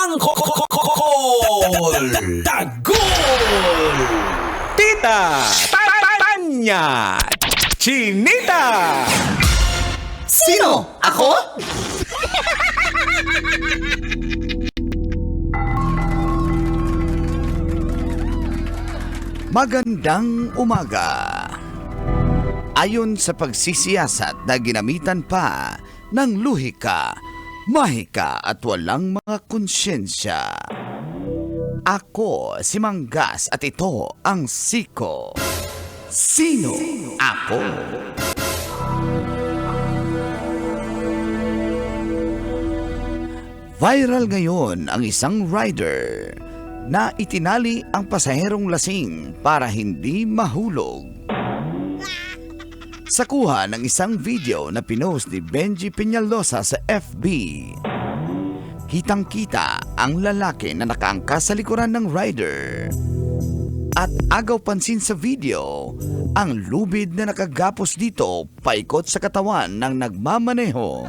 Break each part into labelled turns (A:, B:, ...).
A: Angkol! Tagol!
B: Tita! Tanya! Chinita!
A: Sino? Ako?
C: Magandang umaga. Ayon sa pagsisiyasat na ginamitan pa ng luhika, mahika at walang mga konsyensya. Ako si Manggas at ito ang Siko. Sino ako? Viral ngayon ang isang rider na itinali ang pasaherong lasing para hindi mahulog. Sa kuha ng isang video na pinost ni Benji Peñalosa sa FB, kitang-kita ang lalaki na nakaangkas sa likuran ng rider. At agaw pansin sa video, ang lubid na nakagapos dito paikot sa katawan ng nagmamaneho.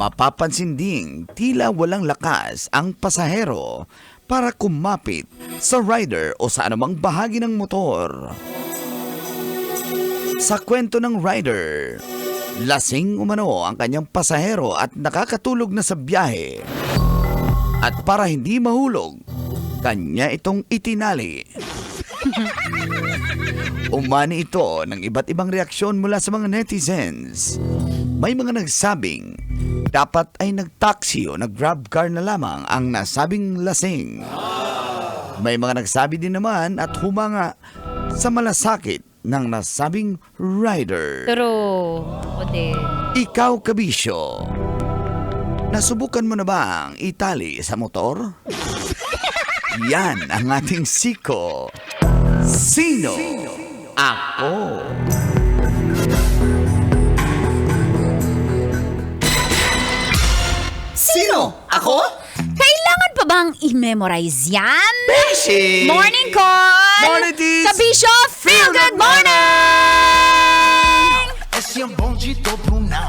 C: Mapapansin ding tila walang lakas ang pasahero para kumapit sa rider o sa anumang bahagi ng motor. Sa kwento ng rider, lasing umano ang kanyang pasahero at nakakatulog na sa biyahe. At para hindi mahulog, kanya itong itinali. Umani ito ng iba't ibang reaksyon mula sa mga netizens. May mga nagsabing dapat ay nag-taxi o nag-grab car na lamang ang nasabing lasing. May mga nagsabi din naman at humanga sa malasakit ng nasabing rider.
D: True. Ako din.
C: Ikaw, kabisyo, nasubukan mo na ba ang itali sa motor? Yan ang ating Siko. Sino ako?
A: Sino? Ako?
D: Kailangan pa bang i-memorize yan?
C: Basic!
D: Morning call!
C: Morning, Tis!
D: Kabisyo, feel good morning!
E: Esse é um bonde do Brunão.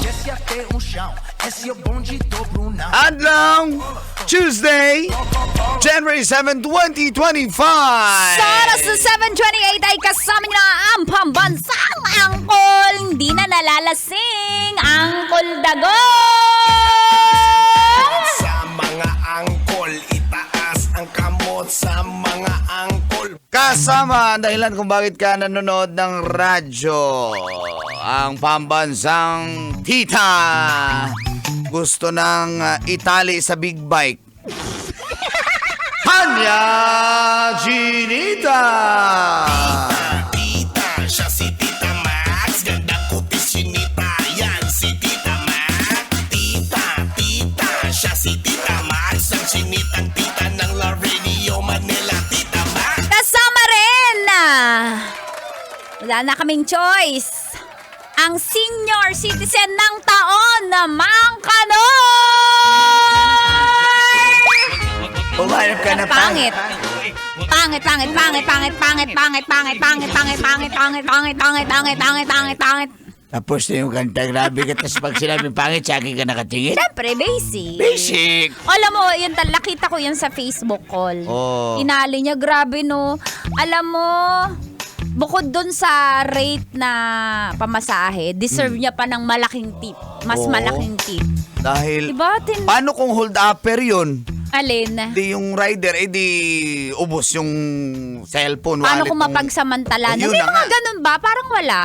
E: Desce até o chão. Esse é o bonde do Brunão.
C: Adlong Tuesday, January 7, 2025.
D: Sa oras na 7:28 ay kasama niyo na ang pambansang angkol. Hindi na nalalasing. Angkol Dagol!
E: Sa mga angkol, itaas ang kamot sa mga angkol.
C: Kasama ang dahilan kung bakit ka nanonood ng radyo. Ang pambansang tita. Gusto ng itali sa big bike. Tanya Chinita!
E: Tita, siya si Tita Max. Ganda ko pisinita. Yan si Tita Max. Tita, siya si Tita Max. Ang sinitang tita ng La Radio Manila. Tita Max.
D: Kasama rin wala na kaming choice. Ang senior citizen ng taon na Mang Kanoy!
C: Umayap ka na
D: Pangit. Pangit.
C: Tapos na yung kanta, grabe ka. Tapos pag sinabi pangit, sa akin ka nakatingin.
D: Siyempre, basic.
C: Basic!
D: Alam mo, yun nakita ko yan sa Facebook call.
C: Oh.
D: Inali niya, grabe no. Alam mo, bukod dun sa rate na pamasahe, deserve niya pa ng malaking tip. Mas
C: Oo.
D: malaking tip.
C: Dahil,
D: Diba?
C: paano kung hold upper yun?
D: Alin?
C: Di yung rider, di ubos yung cellphone.
D: Paano
C: wallet
D: kung
C: mo.
D: mapagsamantala?
C: Yun
D: May
C: na
D: mga
C: nga.
D: ganun ba? Parang wala.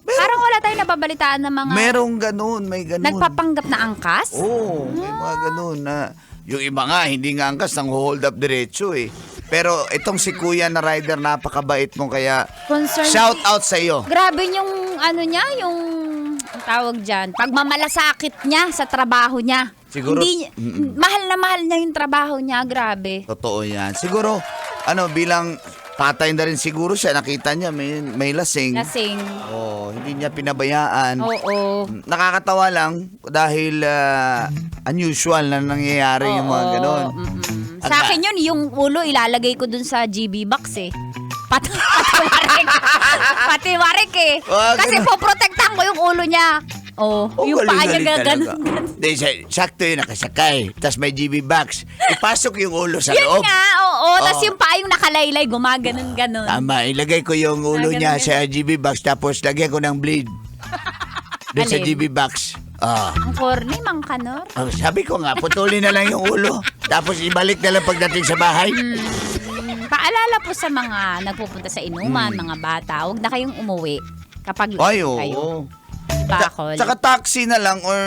D: Parang wala tayong nababalitaan ng mga
C: Merong ganun, may ganun.
D: nagpapanggap na angkas?
C: Oo, may mga ganun na. Yung iba nga, hindi nga angkas, nang hold up diretso eh. Pero itong si Kuya na rider, napakabait mo, kaya
D: Concern.
C: shout out sa iyo.
D: Grabe yung ano niya, yung ang tawag dyan, pagmamalasakit niya sa trabaho niya.
C: Siguro-
D: Hindi, mahal na mahal niya yung trabaho niya, grabe.
C: Totoo yan. Siguro, bilang tatay na rin siguro siya, nakita niya may lasing.
D: Lasing.
C: Oh, hindi niya pinabayaan.
D: Oo.
C: Nakakatawa lang dahil unusual na nangyayari yung mga ganon.
D: Sa akin yun, yung ulo ilalagay ko dun sa GB box eh. Patiwarik. Patiwarik eh.
C: Wag
D: Kasi
C: ganun.
D: poprotektahan ko yung ulo niya. Oh, yung paa niya gaganon.
C: Di, sakto yun nakasakay. Tapos may GB box. Ipasok yung ulo sa
D: Yun
C: loob.
D: nga, oo. Tapos yung paa yung nakalaylay, gumaganon-ganon.
C: Tama, ilagay ko yung ulo niya
D: Ganun.
C: sa GB box tapos lagyan ko ng bleed. Doon sa
D: Alin?
C: GB box. Ah.
D: Ang corny, Mang Kanor.
C: Sabi ko nga, putulin na lang yung ulo. Tapos ibalik na lang pagdating sa bahay.
D: Paalala po sa mga nagpupunta sa inuman, mga bata, huwag na kayong umuwi kapag
C: Ay,
D: lasing kayo.
C: oo.
D: Bakol.
C: Saka taxi na lang or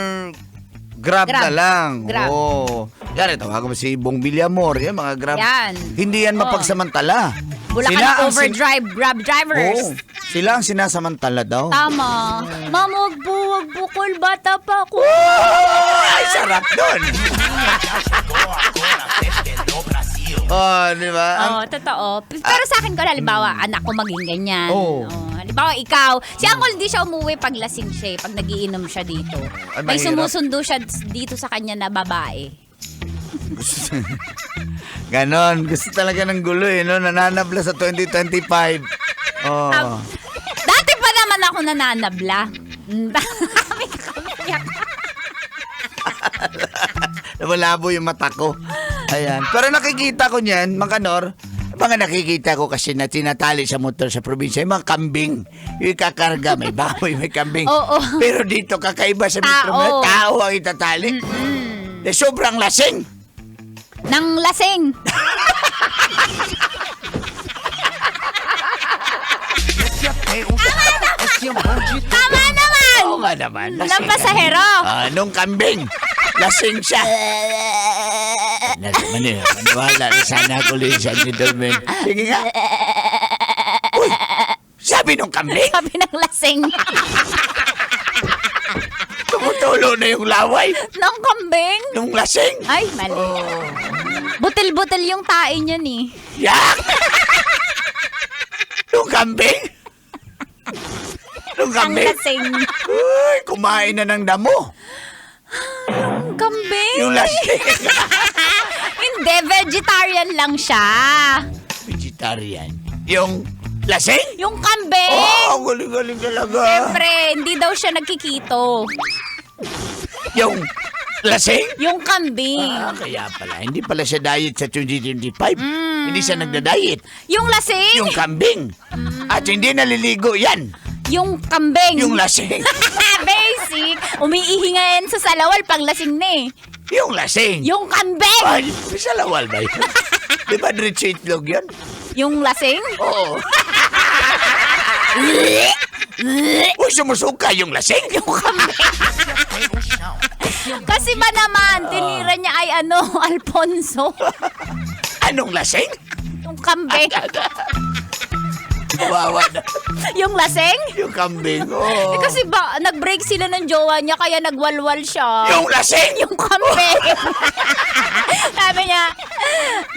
C: Grab na
D: Grab.
C: lang.
D: Grab.
C: Oo. Yan, tawagan mo si Bong Villamor. Yan, mga Grab.
D: Yan.
C: Hindi yan
D: Oo.
C: mapagsamantala.
D: Bulacan
C: ang
D: overdrive, Grab drivers.
C: Oo. Sila ang sinasamantala daw.
D: Tama. Mama, wag po, Col, bata pa ako.
C: Ay, sarap doon. Oh, di ba?
D: Oo, totoo. Pero sa akin ko, halimbawa, anak ko maging ganyan.
C: Oo.
D: Halimbawa, ikaw, si Uncle hindi siya umuwi pag lasing siya, pag nagiinom siya dito.
C: Ay,
D: May
C: mahirap.
D: sumusundo siya dito sa kanya na babae.
C: Ganon. Gusto talaga ng gulo eh, no? Nananabla sa 2025. Oh.
D: Dati pa naman ako nananabla. May kamiyak.
C: Malabo yung mata ko. Ayan. Pero nakikita ko niyan, mga kanor, mga nakikita ko kasi na tinatali sa motor sa probinsya, yung mga kambing. Yung ikakarga, may baboy, may kambing.
D: Oo.
C: Pero dito, kakaiba sa metro,
D: Tao.
C: tao ang itatali. Eh, sobrang lasing.
D: Nang lasing. Tama naman!
C: Oo nga naman.
D: Ng pasahero.
C: Nung kambing. Lasing siya. Maniwala na sana ako rin sa gentleman. Sige nga. Uy, sabi nung kambing,
D: Sabi ng lasing.
C: tumutulo na yung laway.
D: Ng kambing.
C: Nung lasing.
D: Ay, mali. Butil-butil yung tae niya ni.
C: Yak! Nung kambing. Nung
D: Ang
C: kambing.
D: lasing.
C: Uy, kumain na ng damo.
D: Ang kambing.
C: Yung lasing.
D: Hindi, vegetarian lang siya.
C: Vegetarian. Yung lasing?
D: Yung kambing.
C: Oh, galing-galing talaga.
D: Siyempre, hindi daw siya nagkikito.
C: Yung lasing?
D: Yung kambing.
C: Kaya pala. Hindi pala siya diet sa 2025. Hindi siya nagda-diet.
D: Yung lasing.
C: Yung kambing. At hindi naliligo yan.
D: Yung kambing.
C: Yung lasing.
D: Basic. Umiihi nga yan sa salawal pag lasing na eh.
C: Yung lasing.
D: Yung kambing.
C: Ay, may salawal ba yun? Di ba diretso itlog yan?
D: Yung lasing.
C: Oo. Uy, sumusuka yung lasing.
D: Yung kambing. Kasi ba naman, tinira niya ay Alfonso.
C: Anong lasing?
D: Yung kambing.
C: Wawa na.
D: Yung lasing.
C: Yung kambing. Oh.
D: Eh, kasi ba, nag-break sila ng jowa niya kaya nagwalwal siya.
C: Yung lasing!
D: Yung kambing. Sabi niya,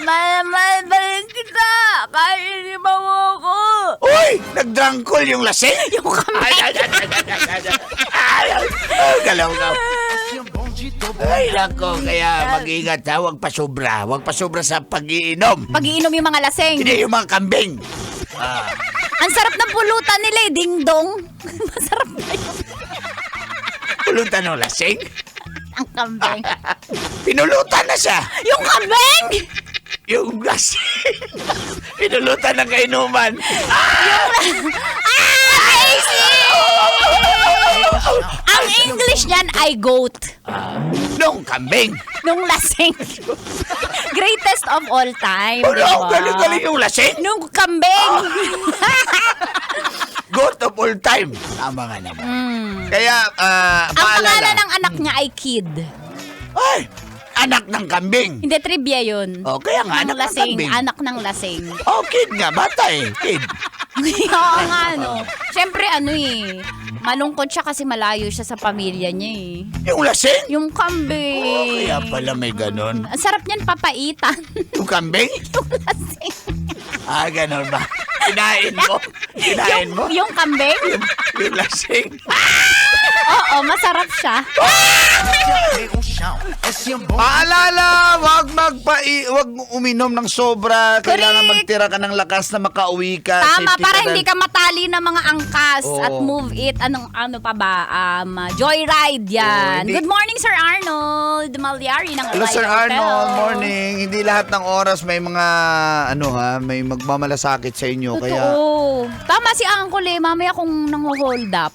D: balik kita. Kainin mo ako.
C: Uy! Nagdrangkol yung lasing!
D: Yung kambing.
C: Ay, galaw ka. Ay, nako. Kaya mag-ingat ha. Huwag pa sobra. Huwag pa sobra sa pag-iinom.
D: Pag-iinom yung mga lasing.
C: Hindi yung mga kambing.
D: Ang sarap ng pulutan nila eh, ding-dong. Masarap na yun.
C: Pulutan ng lasing.
D: Ang kambing.
C: Pinulutan na siya.
D: Yung kambing!
C: Yung lasing. Pinulutan ng kainuman.
D: Ang English niyan ay goat.
C: Nung kambing.
D: Nung lasing. Greatest of all time.
C: Oh, no,
D: diba?
C: galing-galing yung lasing.
D: Nung kambing.
C: Goat of all time. Tama nga naman. Kaya,
D: Ang
C: paalala.
D: pangalan ng anak niya ay Kid.
C: Ay, anak ng kambing.
D: Hindi, trivia yun.
C: Oh, kaya nga, anak ng
D: lasing.
C: kambing.
D: Anak ng lasing.
C: Oh, kid nga, bata eh. Kid.
D: Oo nga, no. Siyempre, malungkot siya kasi malayo siya sa pamilya niya eh.
C: Yung lasing?
D: Yung
C: Oh,
D: kambing.
C: kaya pala may ganon.
D: Ang sarap niyan papaitan.
C: Yung kambing?
D: Yung lasing.
C: Ganon ba? Kinain mo? Kinain mo?
D: Yung kambing?
C: Yung lasing?
D: Oo, masarap siya.
C: Paalala, wag uminom ng sobra. Kailangan
D: Correct.
C: magtira ka ng lakas na makauwi ka.
D: Tama,
C: Safety
D: para
C: ka
D: hindi
C: dahil-
D: ka matali ng mga angkas
C: Oo.
D: at move it. Ano pa ba? Joyride yan.
C: hindi-
D: Good morning, Sir Arnold Malyari ng
C: Hello, Sir
D: Allied Hotel.
C: Arnold. Morning. Hindi lahat ng oras may mga, may magmamalasakit sa inyo. Kaya,
D: Totoo. Tama si Uncle eh. Mamaya kung nang-hold up.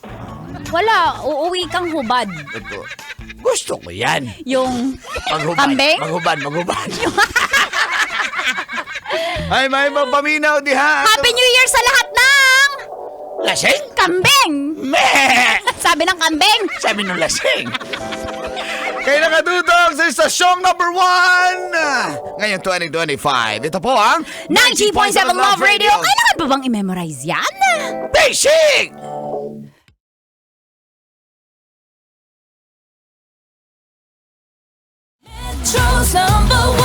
D: Wala, uuwi kang hubad.
C: ito, gusto ko yan.
D: Yung
C: Maghubad.
D: Kambing?
C: Maghubad. Ay, may paminaw diha.
D: Happy New Year sa lahat ng
C: Lasing?
D: kambing!
C: Meh!
D: Sabi ng kambing.
C: Sabi nung lasing. Kayo nakatutog sa istasyong number 1. Ngayon, 2025. Ito po ang
D: 90.7 Love Radio. Kailangan ba bang i-memorize yan?
C: Basic!
F: Metro's #1